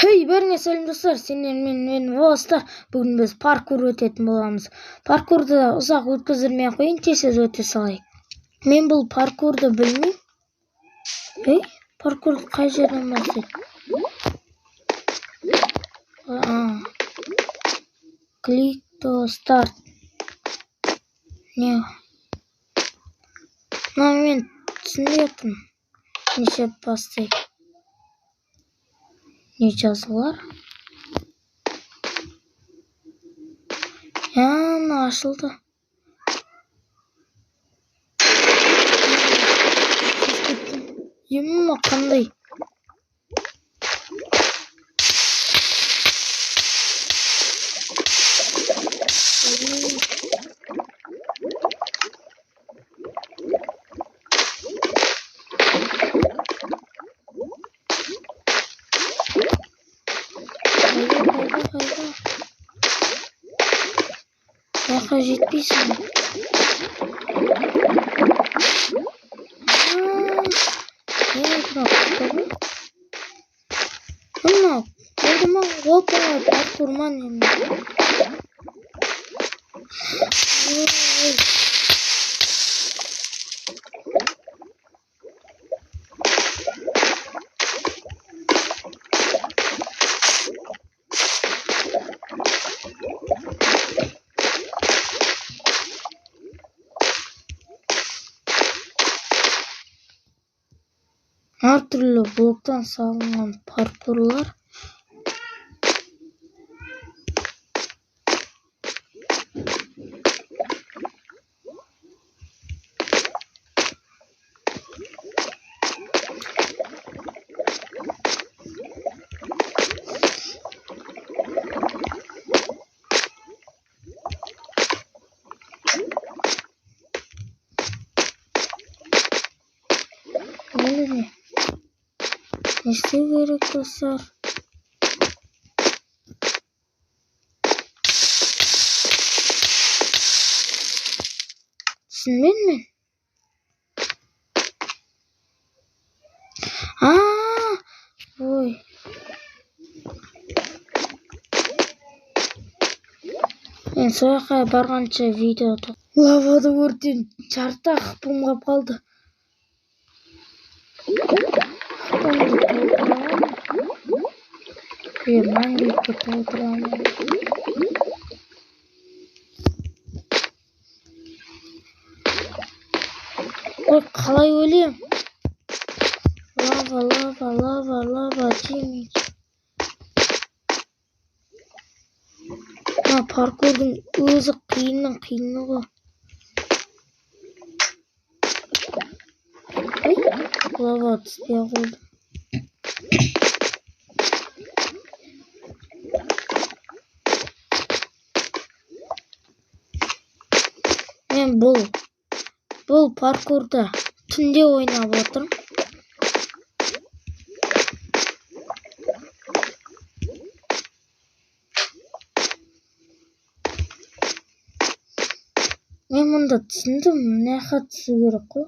Hey, бәріңе сәлем достар, сендер мен Волоста. Бүгін біз паркур өтетін боламыз. Паркурды ұзақ өткіздірмей қойын, тез өте салайық. Мен бұл паркурды білмеймін. Паркурды қай жерден бастайды? Click to start. Не? Мен түсінбедім. Неше бастайды? Не жазылар? Ашылды. Емі қандай? Яқа жетпейсің. Паркурман әртүрлі блоктан салынған паркурлар. Не істеу керек достар? Түсінбедім мен. Ой. Мен сояққа барғанша видеода лавада өрттен жартақ бұмғап қалды. Мәңгілікке толтырамын. Ой, қалай өлем? Лава тимей. Паркурдың өзі қиынның қиыны ғой. Лава түспей қойды. Мен бұл паркурда түнде ойнап отырмын. Мен мұнда түсіндім, мына жаққа түсу керек қой.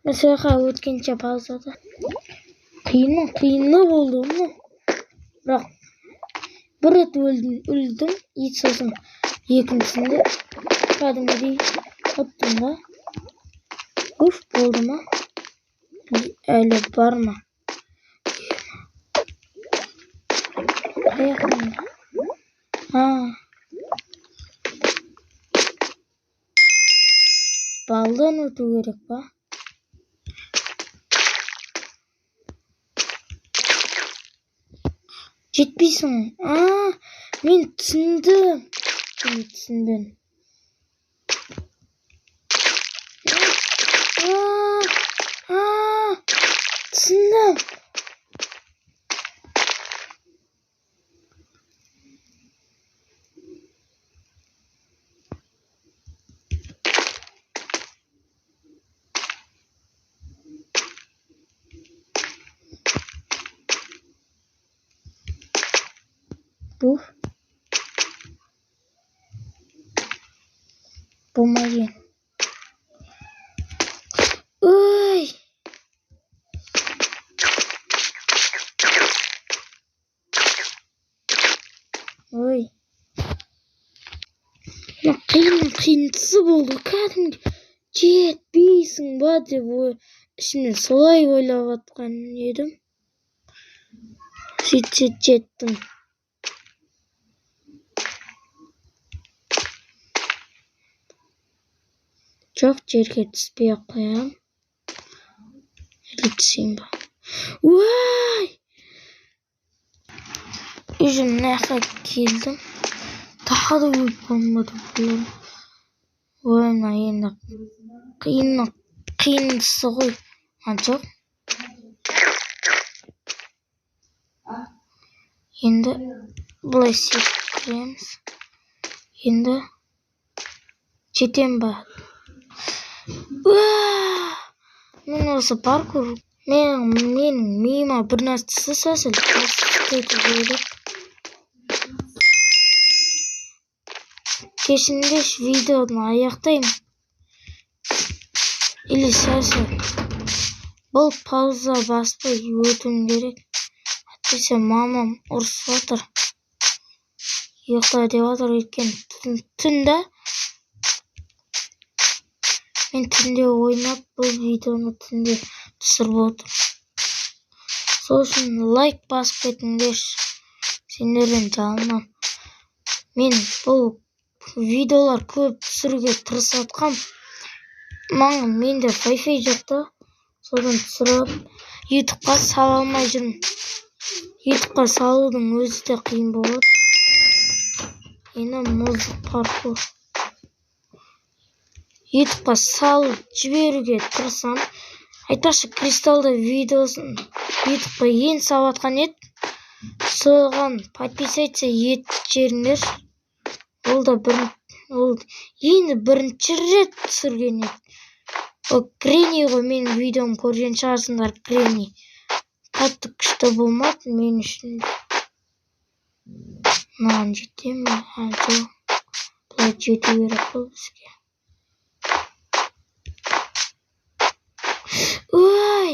Мен сол жаққа өткенше паузада. Қиыны болды ма? Бірақ бір рет өлдім, сосын екіншісінде кәдімгідей ұттым ба? Болды ма? Әлі бар ма? Балдан өту керек па? Жетпейсің. Мен түсіндім. Түсінбедім. Түсіндім. Помоги. қиындысы болды кәдімгі жетпейсің ба деп ішімнен солай ойлап жатқан едім. Сөйтсе жеттім. Жоқ, жерге түспей ақ қоям. Или түсейін ба? Уай! Уже мына жаққа келдім. Тағы да өліп қалмады бұлар. Ой, мына енді қиындысы ғой. Жоқ. Енді былай секіреміз. Енді жетем ба? Мен осы паркур менің миыма бір нәрсе сәсіл кешіңдеш видеоны аяқтаймын. Или сәсіл бұл пауза баспай өтуім керек. Әйтпесе мамам ұрысып отыр. Ұйықта деп отыр өйткені түнде мен түнде ойнап бұл видеоны түнде түсіріп отыр. Сол үшін лайк басып кетіңдерші. Сендерден жалынам. Мен бұл видеолар көп түсіруге тырысып жатқам. Менде Wi-Fi жоқ та. Содан түсіріп YouTube'қа сала алмай жүрмін. YouTube'қа салудың өзі де қиын болады. Енді мұздық паркур. YouTube'қа салып жіберуге тырысам. Айтпақшы, Кристалды видеосын YouTube'қа ең салып жатқан еді. Соған подписаться етіп жіберіңдер. Ол енді бірінші рет түсірген еді. Ол Гренни ғой, менің видеом көрген шығарсыңдар. Гренни қатты күшті болмады мен үшін. Маған жетем бе? Жоқ. Бұлай жету керек қой бізге. Ой!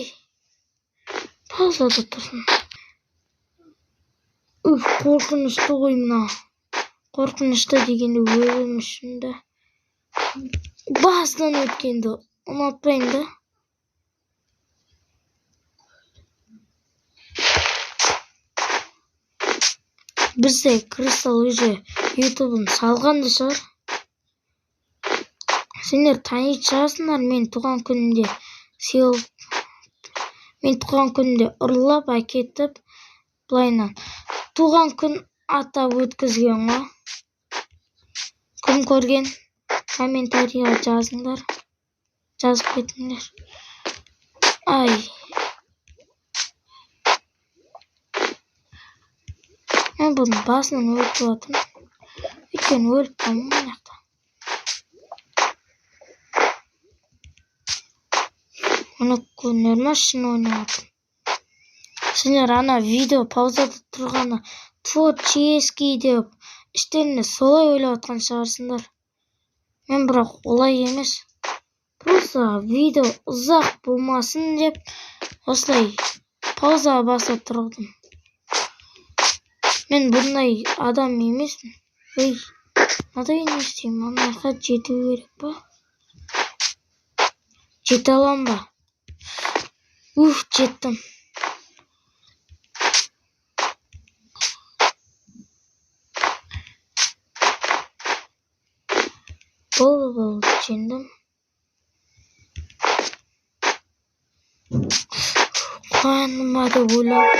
Паузада тұрсын. Қорқынышты ғой мына. Қорқынышты дегенде өлім үшінде. Басынан өткенді ұнатпайым да. Бізде Кристал уже YouTube'ын салғанды шығар. Сендер танитын шығарсыңдар, мен туған күнінде ұрлап әкетіп, былайынан туған күн атап өткізген ғой. Кім көрген? Комментарийға жазыңдар. Жазып кетіңдер. Ай. Мен бұның басынан өліп жатырмын. Өйткені өліп қалмын мына жақта. Мұны көрінер ма шын ойнап? Сендер ана видео паузада тұрғаны творческий деп іштерінде солай ойлап жатқан шығарсыңдар. Мен бірақ олай емес. Просто видео ұзақ болмасын деп осылай паузаға басып тұрдым. Мен бұндай адам емеспін. Ой, мынадай не істеймін? Ана жаққа жету керек па? Жете алам ба? Жеттім. Болды, жеңдім. Қуаныма да ойлап.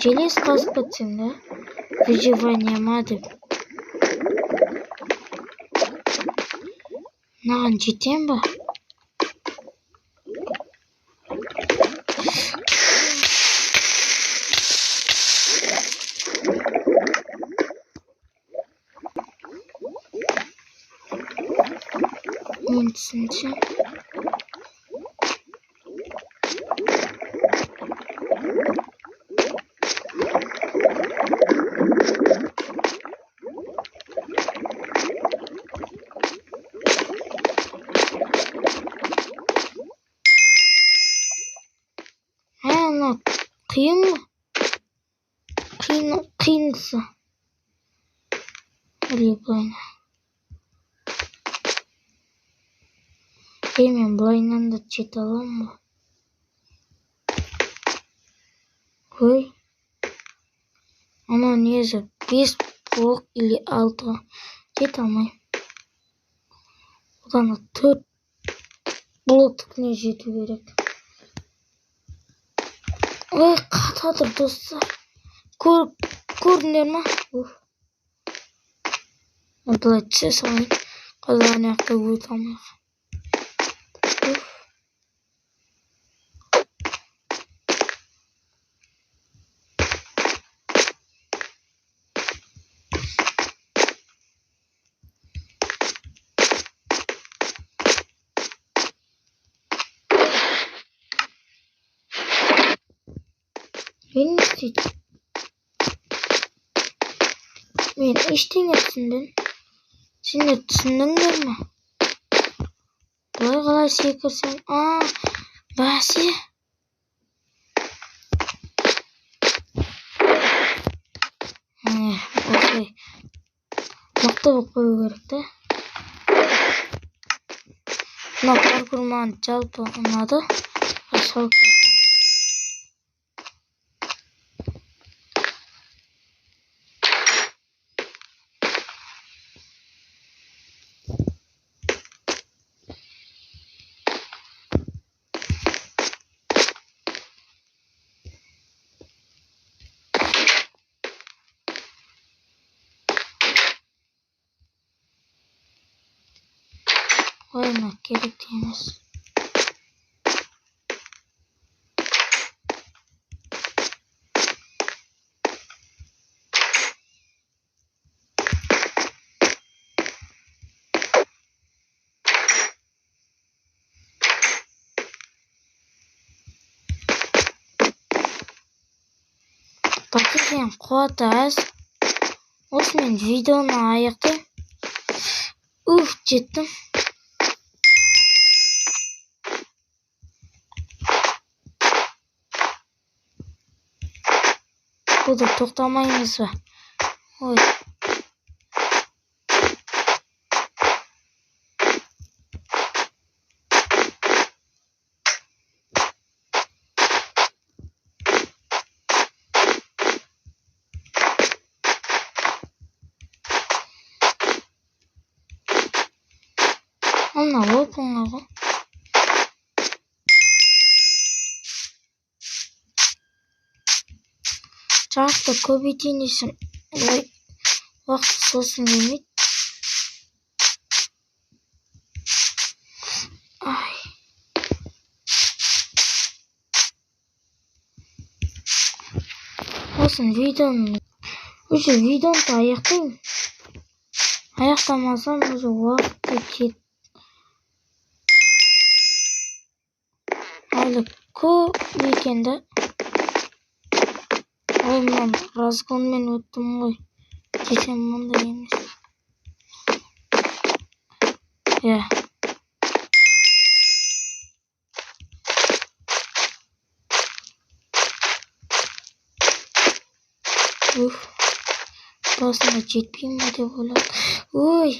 Желес қазып кетсем да, выживание ма деп. Маған жетем ба? Мен түсінсем. қиын ғой. Қиындысы. Былайна. Мен былайнан да жете аламын ба? Ой. Ана несі 5 блок или 6-ға жете алмайм. Одан 4 блоктікіне жету керек. Ой, қатадыр достар. Көрдіңдер ма? Былай түсе салайын. Қазір аяқта өте алмайық. Мен не істейді? Мен ештеңе түсіндім. Сендер түсіндіңдер ме? Бұлай қалай секірсем? Бәсе. Осылай. Мықты болып қою керек та. Мына паркур маған жалпы ұнады. Ойна керек емес. Пакетен қуаты аз. Осымен видеоны аяқтайым. Жеттім. Burada toxtamayımız var. Oy. Ana openlağı. Çarpta көбейтейін десем, уақыт сосын келмейді. Осыны видеоны аяқтайын. Аяқтамасам уже уақытты кет. Әлі көп екенді. Ой, мен разгонмен өттім ғой. Десем мұндай емес. Басында жетпейм бе деп ойладым. Ой.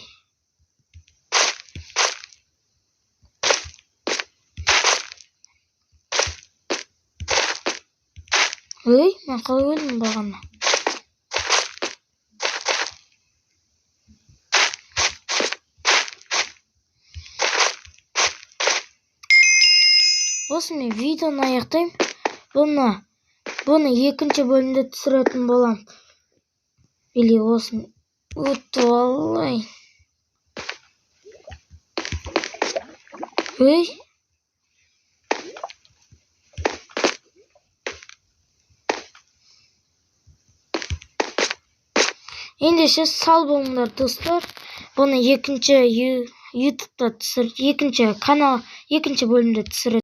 Мен қалай өлдім бағана? Осымен видеоны аяқтайым. Бұны екінші бөлімде түсіретін болам. Или осыны өтіп алайын. Ендеше сау болыңдар достар. Бұны екінші YouTube'да екінші канал, екінші бөлімде түсіреді.